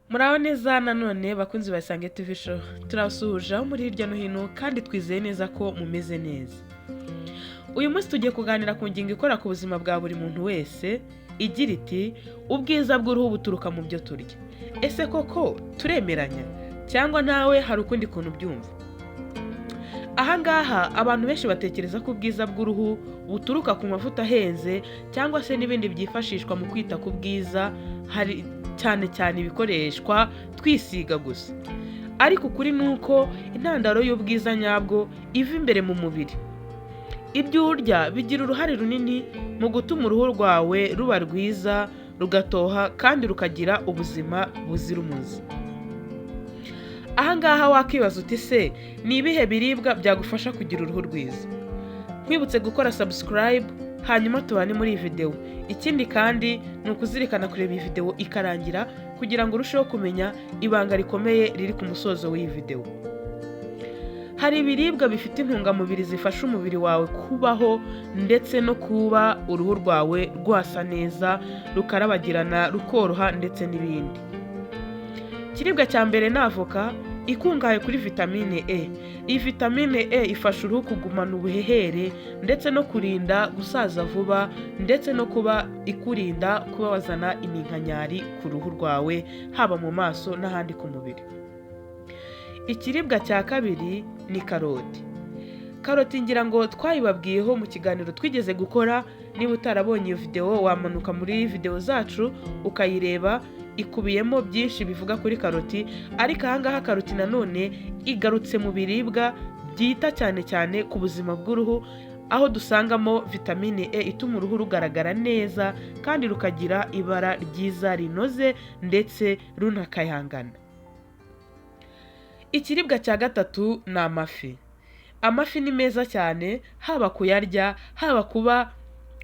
Muraho neza nanone bakunzi ba Isange TV show. Turasuhuje aho muri hirya no hino kandi twizeye neza ko mumeze neza. Uyu munsi tugiye kuganira ku ngingo ikora ku buzima bwa buri muntu wese, igira iti ubwiza bw'uruhu buturuka mu byo turya. Ese koko turemeranya cyangwa nawe hari ukundi kuntu byumva? Ahangaha abantu benshi batekereza ko ubwiza bw'uruhu buturuka ku mavuta ahenze cyangwa se n'ibindi byifashishwa mu kwita ku bwiza, hari cyane ibikoreshwa twisiga gusa. Ariko ukuri nuko intandaro y'ubwiza nyabwo iva imbere mu mubiri. Ibyo urya bigira uruhare runini mu gutuma uruhu rwawe ruba rwiza, rugatoha kandi rukagira ubuzima buzira umuze. Ahangaha wakwibaza uti se ni ibihe biribwa byagufasha kugira uruhu rwiza? Nkwibutse gukora subscribe hanyuma tubane muri iyi video. Ikindi kandi ni ukuzirikana kureba iyi video ikarangira kugira ngo urusheho kumenya ibanga rikomeye riri ku musozo w'iyi video. Hari ibiribwa bifite intungamubiri zifasha umubiri wawe kubaho ndetse no kuba uruhu rwawe rwasa neza, rukarabagirana, rukoroha ndetse n'ibindi. Ikiribwa cya mbere ni avoka ikungahaye kuri vitamine E. Iyi vitamine E ifasha uruhu kugumana ubuhehere ndetse no kurinda gusaza vuba ndetse no kuba ikurinda kuba wazana iminkanyari ku ruhu rwawe, haba mu maso n'ahandi ku mubiri. Ikiribwa cya kabiri ni karoti. Karoti ngira ngo twayibabwiyeho mu kiganiro twigeze gukora. Niba utarabonye iyo video wamanuka muri video zacu ukayireba, ikubiyemo byinshi bivuga kuri karoti. Ariko ahangaha karoti nanone igarutse mu biribwa byita cyane ku buzima bw'uruhu, aho dusangamo vitamine E ituma uruhu rugaragara neza kandi rukagira ibara ryiza rinoze ndetse runakayangana. Ikiribwa cya gatatu ni amafi. Amafi ni meza cyane, haba kuyarya, haba kuba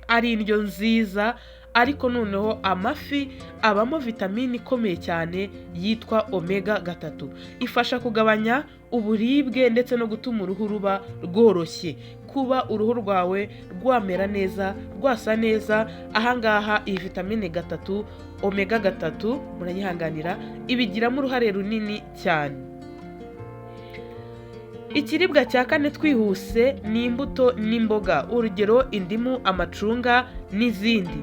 ari indyo nziza, ariko noneho amafi abamo vitamine ikomeye cyane yitwa omega 3. Ifasha kugabanya uburibwe ndetse no gutuma uruhu ruba rworoshye, kuba uruhu rwawe rwamera neza, rwasa neza. Ahangaha iyi vitamine 3 omega 3 murayihanganira ibigiramo uruhare runini cyane. Ikiribwa cya kane twihuse ni imbuto n'imboga, urugero indimu, amacunga n'izindi.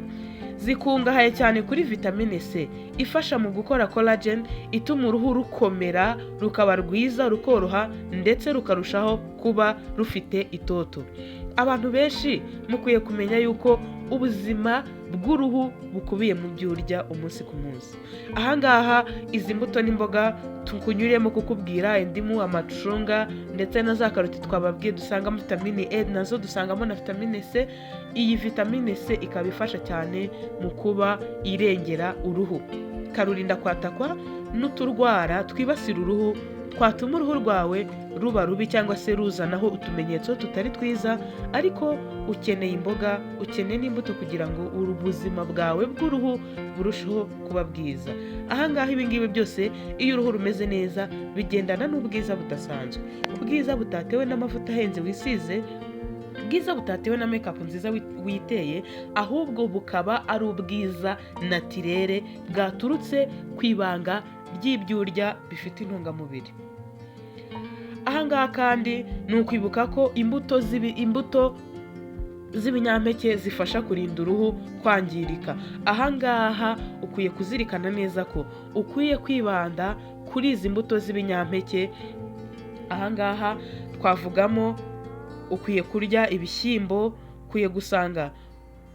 Zikungahaye cyane kuri vitamine C ifasha mu gukora collagen ituma uruhu rukomera, rukaba rwiza, rukoroha ndetse rukarushaho kuba rufite itoto. Abantu benshi mukwiye kumenya yuko ubuzima bw'uruhu bukubiye mu byo urya umunsi ku munsi. Ahangaha izi mbuto n'imboga tukunyuremo kukubwira indimu, amacunga ndetse na za karoti twababwiye dusangamo vitamine E, nazo dusangamo na vitamine C. Iyi vitamine C ikaba ifasha cyane mu kuba irengera uruhu, karurinda kwatakwa n'uturwara twibasira uruhu twatuma uruhu rwawe ruba rubi cyangwa se ruzanaho utumenyetso tutari twiza. Ariko ukeneye imboga, ukeneye n'imbuto kugira ngo ubuzima bwawe bw'uruhu burusheho kuba bwiza. Ahangaha ibingibi byose iyo uruhu rumeze neza bigendana n'ubwiza budasanzwe, ubwiza butatewe n'amavuta ahenze wisize, ubwiza butatewe na makeup nziza witeye, ahubwo bukaba ari ubwiza natirere bwaturutse ku ibanga ry'ibyo urya bifite intungamubiri. Ahangaha kandi ni ukwibuka ko imbuto z'ibinyampeke zifasha kurinda uruhu kwangirika. Ahangaha ukwiye kuzirikana neza ko ukwiye kwibanda kuri izi mbuto z'ibinyampeke. Ahangaha twavugamo ukwiye kurya ibishyimbo, ukwiye gusanga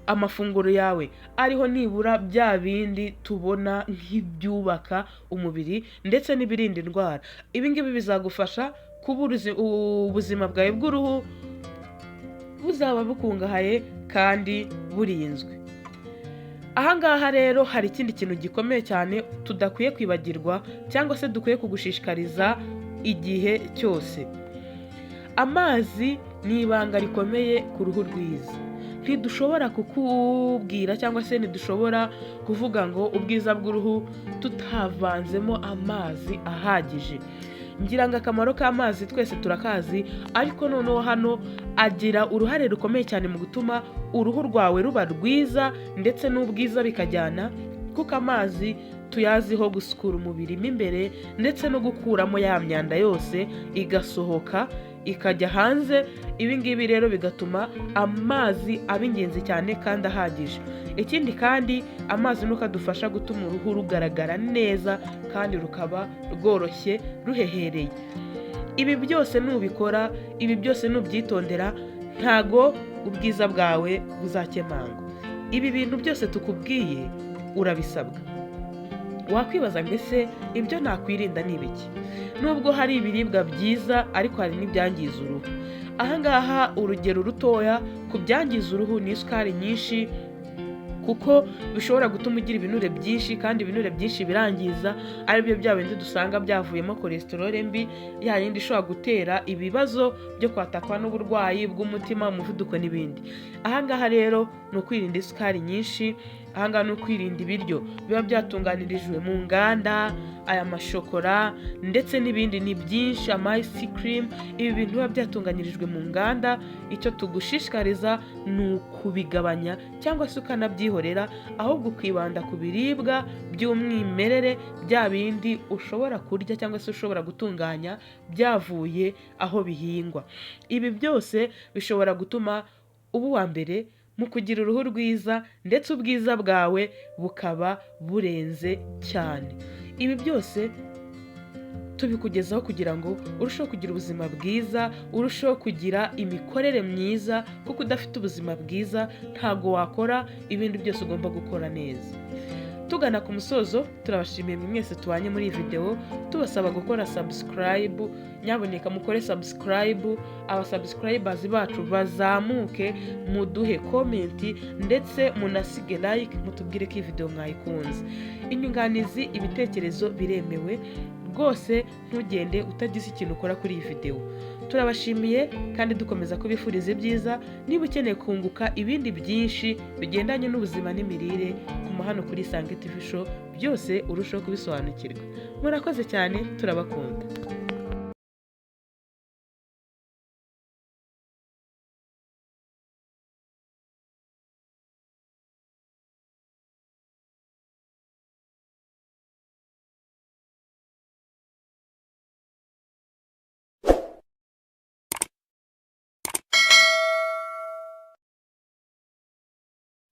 amafunguro yawe ariho nibura bya bindi tubona nk'ibyubaka umubiri ndetse n'ibirinda indwara. Ibingibi bizagufasha kuba ubuzima bwawe bw'uruhu buzaba bukungahaye kandi burinzwe. Ahangaha rero hari ikindi kintu gikomeye cyane tudakwiye kwibagirwa cyangwa se dukwiye kugushishikariza igihe cyose. Amazi ni ibanga rikomeye ku ruhu rwiza. Ntidushobora kukubwira cyangwa se ntidushobora kuvuga ngo ubwiza bw'uruhu tutavanzemo amazi ahagije. Ngira ngo akamaro k'amazi twese turakazi, ariko noneho hano agira uruhare rukomeye cyane mu gutuma uruhu rwawe ruba rwiza ndetse n'ubwiza bikajyana, kuko amazi tuyaziho gusukura umubiri mo imbere ndetse no gukuramo ya myanda yose igasohoka ikajya hanze. Ibi ngibi rero bigatuma amazi aba ingenzi cyane kandi ahagije. Ikindi kandi amazi nuko adufasha gutuma uruhu rugaragara neza kandi rukaba rworoshye ruhehereye. Ibi byose nubikora, ibi byose nubyitondera, ntago ubwiza bwawe buzakemangwa. Ibi bintu byose tukubwiye urabisabwa. Wakwibaza ngo ese ibyo nakwirinda ni ibiki? Nubwo hari ibiribwa byiza ariko hari n'ibyangiza uruhu. Ahangaha urugero rutoya ku byangiza uruhu ni isukari nyinshi, kuko bishobora gutuma ugira ibinure byinshi kandi ibinure byinshi birangiza, aribyo bya bindi dusanga byavuyemo cholesterol mbi, ya yindi ishobora gutera ibibazo byo kwatakwa n'uburwayi bw'umutima, umuvuduko n'ibindi. Ahangaha rero ni ukwirinda isukari nyinshi, ahangaha ni ukwirinda ibiryo biba byatunganirijwe mu nganda, aya mashokora ndetse n'ibindi ni byinshi, ama ice cream, ibi bintu biba byatunganyirijwe mu nganda. Icyo tugushishikariza ni ukubigabanya cyangwa se ukanabyihorera, ahubwo ukibanda ku biribwa by'umwimerere, bya bindi ushobora kurya cyangwa se ushobora gutunganya byavuye aho bihingwa. Ibi byose bishobora gutuma uba uwa mbere mu kugira uruhu rwiza ndetse ubwiza bwawe bukaba burenze cyane. Ibi byose tubikugezaho kugira ngo urusheho kugira ubuzima bwiza, urusheho kugira imikorere myiza, kuko udafite ubuzima bwiza ntago wakora ibindi byose ugomba gukora neza. Tugana ku musozo, turabashimiye mwese tubanye muri iyi video, tubasaba gukora subscribe. Nyaboneka mukore subscribe, aba subscribers bacu bazamuke, muduhe comment ndetse munasige like, mutubwire ko iyi video mwayikunze. Inyunganizi, ibitekerezo biremewe rwose, ntugende utagize ikintu ukora kuri iyi video. Turabashimiye kandi dukomeza kubifuriza ibyiza. Niba ukeneye kunguka ibindi byinshi bigendanye n'ubuzima n'imirire, kuma hano kuri Isange TV Show, byose urushaho kubisobanukirwa. Murakoze cyane, turabakunda.